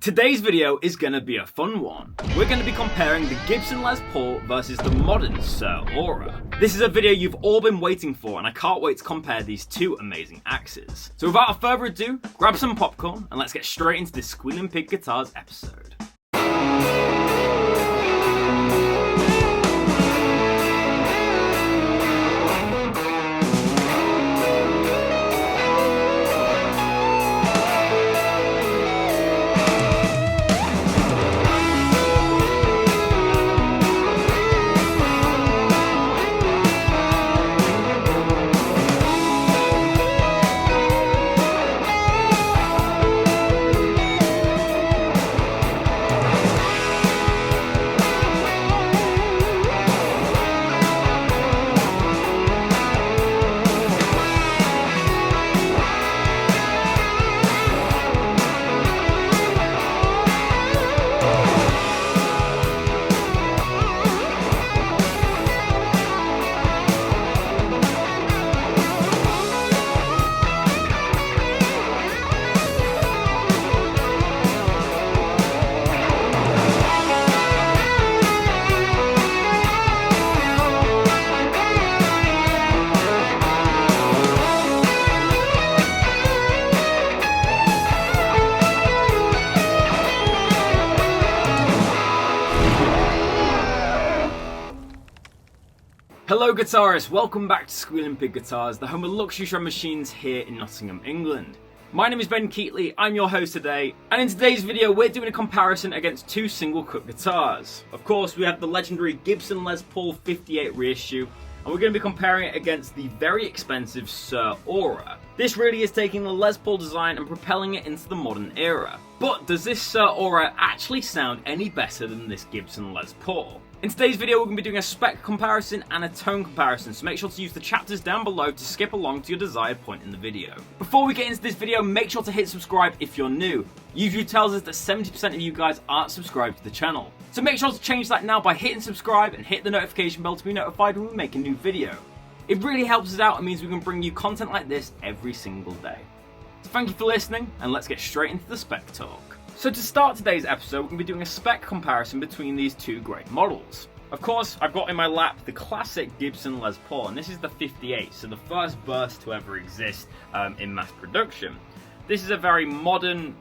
Today's video is going to be a fun one. We're going to be comparing the Gibson Les Paul versus the modern Suhr. This is a video you've all been waiting for, and I can't wait to compare these two amazing axes. So without further ado, grab some popcorn and let's get straight into this Squealing Pig Guitars episode. Hello guitarists, welcome back to Squealing Pig Guitars, the home of luxury drum machines here in Nottingham, England. My name is Keightley, I'm your host today, and in today's video we're doing a comparison against two single cut guitars. Of course we have the legendary Gibson Les Paul 58 reissue, and we're going to be comparing it against the very expensive Suhr. This really is taking the Les Paul design and propelling it into the modern era. But does this Suhr actually sound any better than this Gibson Les Paul? In today's video we're going to be doing a spec comparison and a tone comparison, so make sure to use the chapters down below to skip along to your desired point in the video. Before we get into this video, make sure to hit subscribe if you're new. YouTube tells us that 70% of you guys aren't subscribed to the channel. So make sure to change that now by hitting subscribe and hit the notification bell to be notified when we make a new video. It really helps us out and means we can bring you content like this every single day. So thank you for listening, and let's get straight into the spec talk. So to start today's episode, we're going to be doing a spec comparison between these two great models. Of course, I've got in my lap the classic Gibson Les Paul, and this is the 58, so the first burst to ever exist in mass production. This is a very modern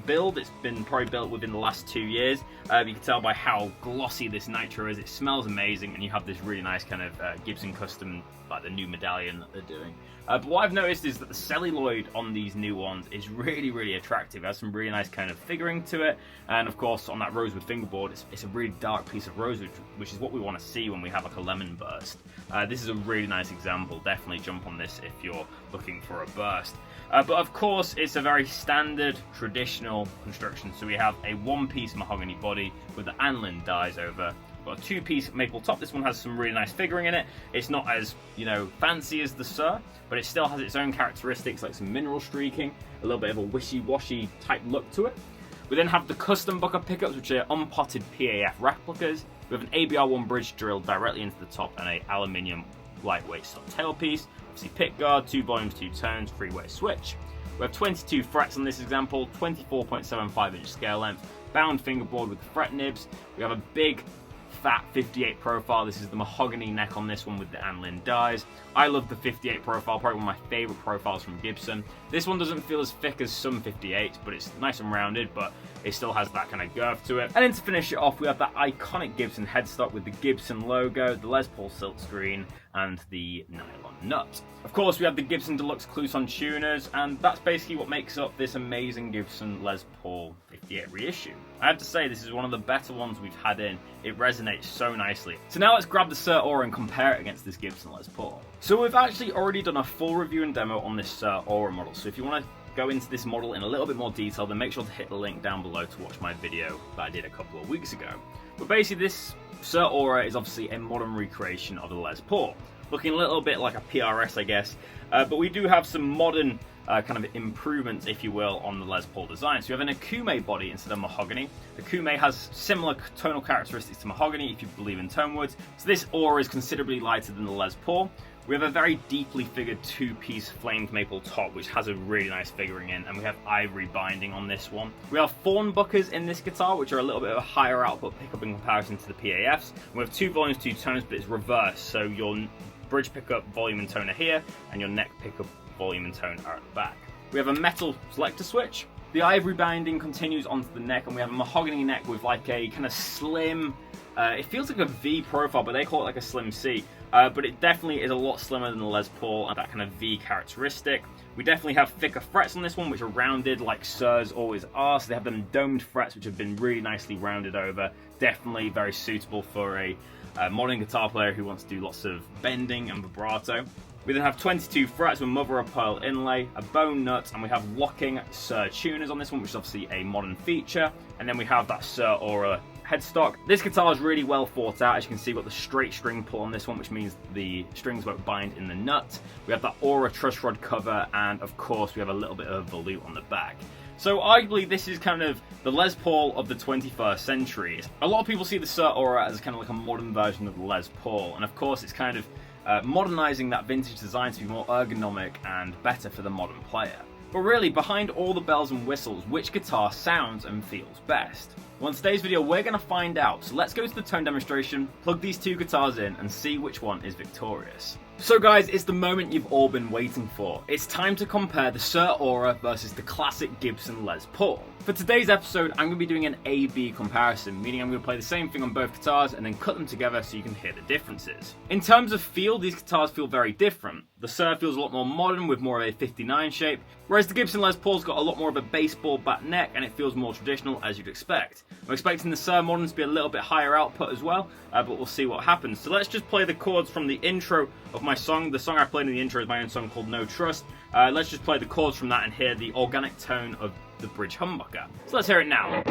build. It's been probably built within the last 2 years. You can tell by how glossy this nitro is. It smells amazing, and you have this really nice kind of Gibson custom, like the new medallion that they're doing. But what I've noticed is that the celluloid on these new ones is really attractive. It has some really nice kind of figuring to it, and of course on that rosewood fingerboard, it's a really dark piece of rosewood, which is what we want to see when we have like a lemon burst. This is a really nice example. Definitely jump on this if you're looking for a burst. But of course, it's a very standard, traditional construction. So we have a one-piece mahogany body with the anlin dies over. We've got a two-piece maple top. This one has some really nice figuring in it. It's not as, fancy as the Suhr, but it still has its own characteristics, like some mineral streaking, a little bit of a wishy-washy type look to it. We then have the custom bucker pickups, which are unpotted PAF replicas. We have an ABR1 bridge drilled directly into the top and a aluminium lightweight stop tailpiece. Obviously pick guard, 2 volumes, 2 tones, 3-way switch. We have 22 frets on this example, 24.75 inch scale length, bound fingerboard with the fret nibs. We have a big fat 58 profile. This is the mahogany neck on this one with the anlin dies. I love the 58 profile, probably one of my favorite profiles from Gibson. This one doesn't feel as thick as some 58s, but it's nice and rounded, but it still has that kind of girth to it. And then to finish it off, we have that iconic Gibson headstock with the Gibson logo, the Les Paul silkscreen, and the nylon nut. Of course, we have the Gibson Deluxe Clouson tuners, and that's basically what makes up this amazing Gibson Les Paul 58 reissue. I have to say, this is one of the better ones we've had in. It resonates so nicely. So now let's grab the Suhr and compare it against this Gibson Les Paul. So we've actually already done a full review and demo on this Suhr model, so if you want to go into this model in a little bit more detail, then make sure to hit the link down below to watch my video that I did a couple of weeks ago. But basically this Suhr is obviously a modern recreation of the Les Paul, looking a little bit like a PRS, I guess, but we do have some modern kind of improvements, if you will, on the Les Paul design. So you have an Akume body instead of mahogany. Akume has similar tonal characteristics to mahogany, if you believe in tone woods. So this aura is considerably lighter than the Les Paul. We have a very deeply figured two-piece flamed maple top, which has a really nice figuring in, and we have ivory binding on this one. We have fawn buckers in this guitar, which are a little bit of a higher output pickup in comparison to the PAFs. We have 2 volumes, 2 tones, but it's reversed, so your bridge pickup, volume and tone are here, and your neck pickup, volume and tone are at the back. We have a metal selector switch. The ivory binding continues onto the neck, and we have a mahogany neck with like a kind of slim, it feels like a V profile, but they call it like a slim C. But it definitely is a lot slimmer than the Les Paul and that kind of V characteristic. We definitely have thicker frets on this one, which are rounded like Suhrs always are. So they have them domed frets, which have been really nicely rounded over. Definitely very suitable for a modern guitar player who wants to do lots of bending and vibrato. We then have 22 frets with mother of pearl inlay, a bone nut, and we have locking Suhr tuners on this one, which is obviously a modern feature. And then we have that Suhr aura headstock. This guitar is really well thought out. As you can see, we've got the straight string pull on this one, which means the strings won't bind in the nut. We have that aura truss rod cover, and of course we have a little bit of volute on the back. So arguably this is kind of the Les Paul of the 21st century. A lot of people see the Suhr aura as kind of like a modern version of the Les Paul, and of course it's kind of modernizing that vintage design to be more ergonomic and better for the modern player. But really, behind all the bells and whistles, which guitar sounds and feels best? Well, in today's video, we're going to find out. So let's go to the tone demonstration, plug these 2 guitars in, and see which one is victorious. So guys, it's the moment you've all been waiting for. It's time to compare the Suhr Aura versus the classic Gibson Les Paul. For today's episode, I'm going to be doing an A-B comparison, meaning I'm going to play the same thing on both guitars and then cut them together so you can hear the differences. In terms of feel, these guitars feel very different. The Suhr feels a lot more modern with more of a 59 shape, whereas the Gibson Les Paul's got a lot more of a baseball bat neck and it feels more traditional as you'd expect. I'm expecting the Suhr Modern to be a little bit higher output as well, but we'll see what happens. So let's just play the chords from the intro of my song. The song I played in the intro is my own song called No Trust. Let's just play the chords from that and hear the organic tone of the bridge humbucker. So let's hear it now.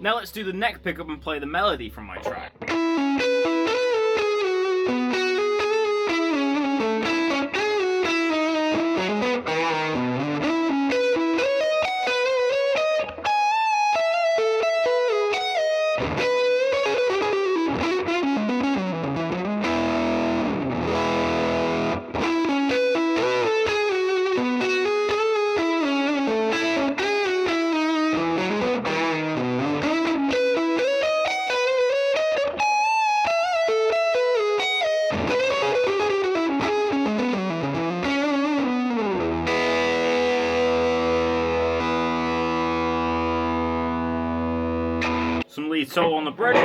Now let's do the neck pickup and play the melody from my track. Some lead solo on the bridge.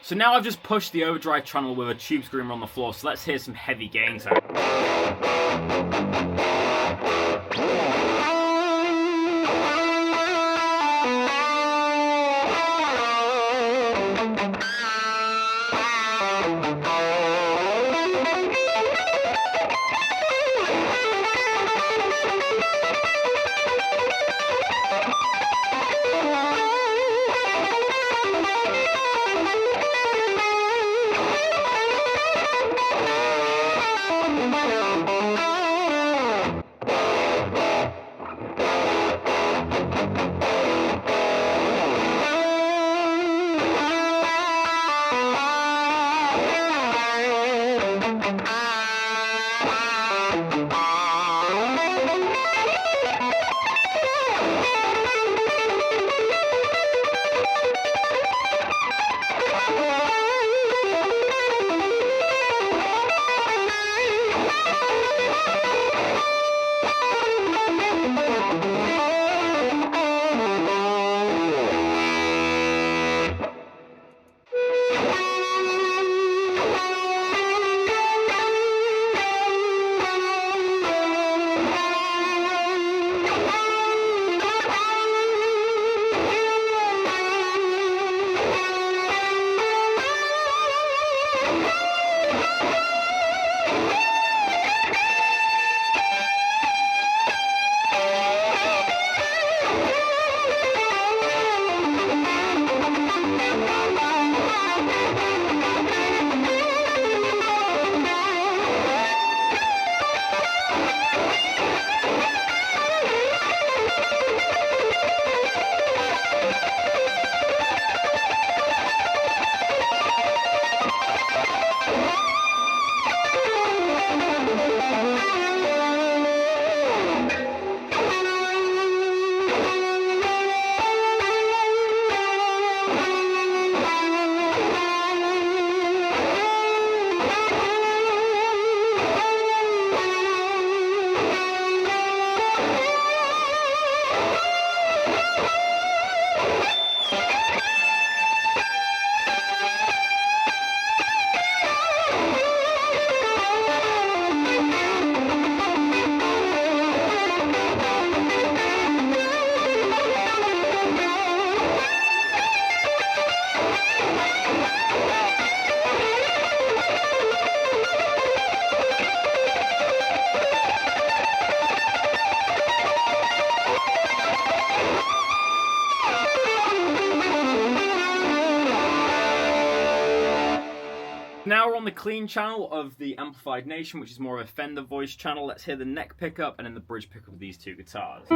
So now I've just pushed the overdrive channel with a tube screamer on the floor, so let's hear some heavy gain sound. Now we're on the clean channel of the Amplified Nation, which is more of a Fender voice channel. Let's hear the neck pickup and then the bridge pickup of these two guitars.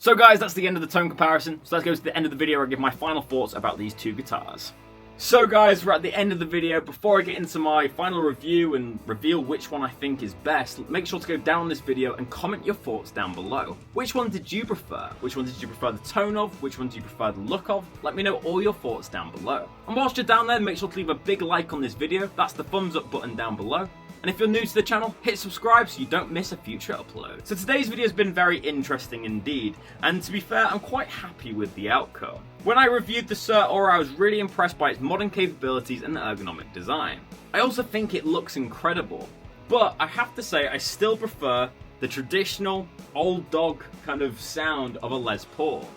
So guys, that's the end of the tone comparison. So let's go to the end of the video where I give my final thoughts about these two guitars. So guys, we're at the end of the video. Before I get into my final review and reveal which one I think is best, make sure to go down this video and comment your thoughts down below. Which one did you prefer? Which one did you prefer the tone of? Which one do you prefer the look of? Let me know all your thoughts down below. And whilst you're down there, make sure to leave a big like on this video. That's the thumbs up button down below. And if you're new to the channel, hit subscribe so you don't miss a future upload. So today's video has been very interesting indeed, and to be fair, I'm quite happy with the outcome. When I reviewed the Suhr Aura, I was really impressed by its modern capabilities and ergonomic design. I also think it looks incredible, but I have to say I still prefer the traditional old dog kind of sound of a Les Paul.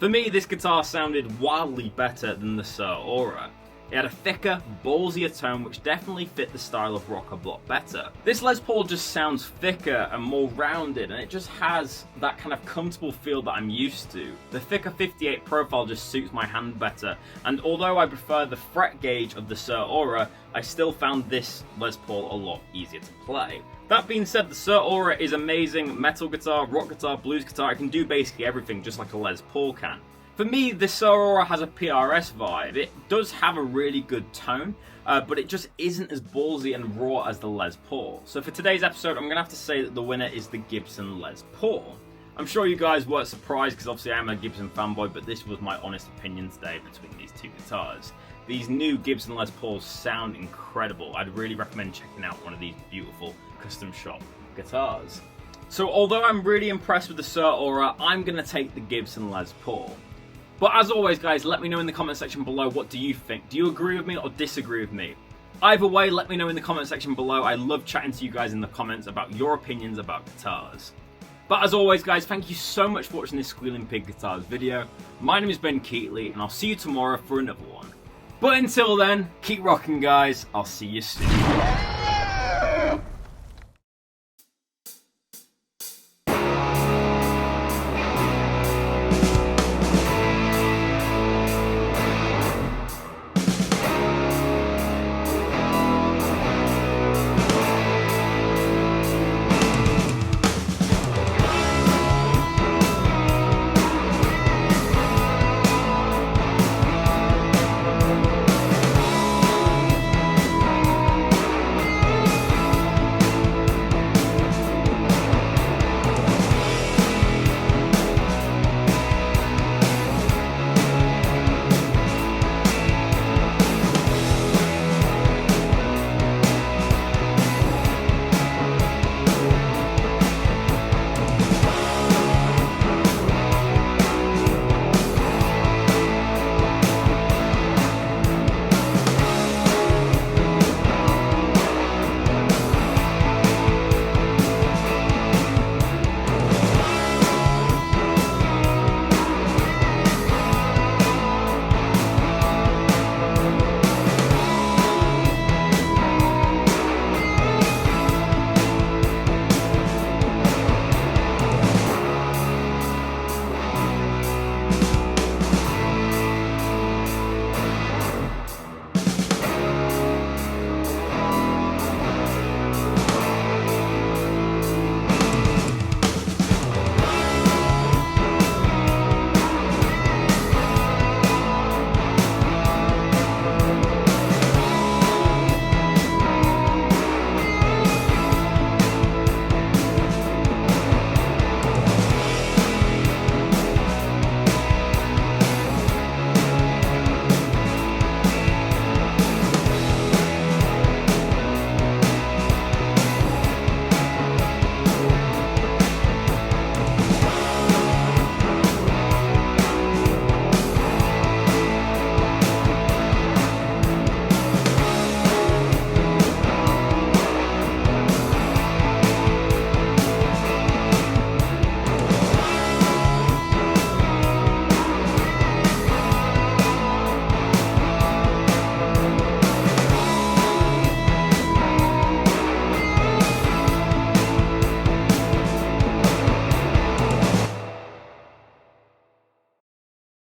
For me, this guitar sounded wildly better than the Suhr Aura. It had a thicker, ballsier tone which definitely fit the style of rock a lot better. This Les Paul just sounds thicker and more rounded, and it just has that kind of comfortable feel that I'm used to. The thicker 58 profile just suits my hand better, and although I prefer the fret gauge of the Suhr Aura, I still found this Les Paul a lot easier to play. That being said, the Suhr Aura is amazing metal guitar, rock guitar, blues guitar. It can do basically everything just like a Les Paul can. For me, the Suhr Aura has a PRS vibe. It does have a really good tone, but it just isn't as ballsy and raw as the Les Paul. So for today's episode, I'm going to have to say that the winner is the Gibson Les Paul. I'm sure you guys weren't surprised because obviously I am a Gibson fanboy, but this was my honest opinion today between these two guitars. These new Gibson Les Pauls sound incredible. I'd really recommend checking out one of these beautiful custom shop guitars. So although I'm really impressed with the Suhr Aura, I'm going to take the Gibson Les Paul. But as always guys, let me know in the comment section below, what do you think? Do you agree with me or disagree with me? Either way, let me know in the comment section below. I love chatting to you guys in the comments about your opinions about guitars. But as always guys, thank you so much for watching this Squealing Pig Guitars video. My name is Ben Keightley, and I'll see you tomorrow for another one. But until then, keep rocking guys, I'll see you soon.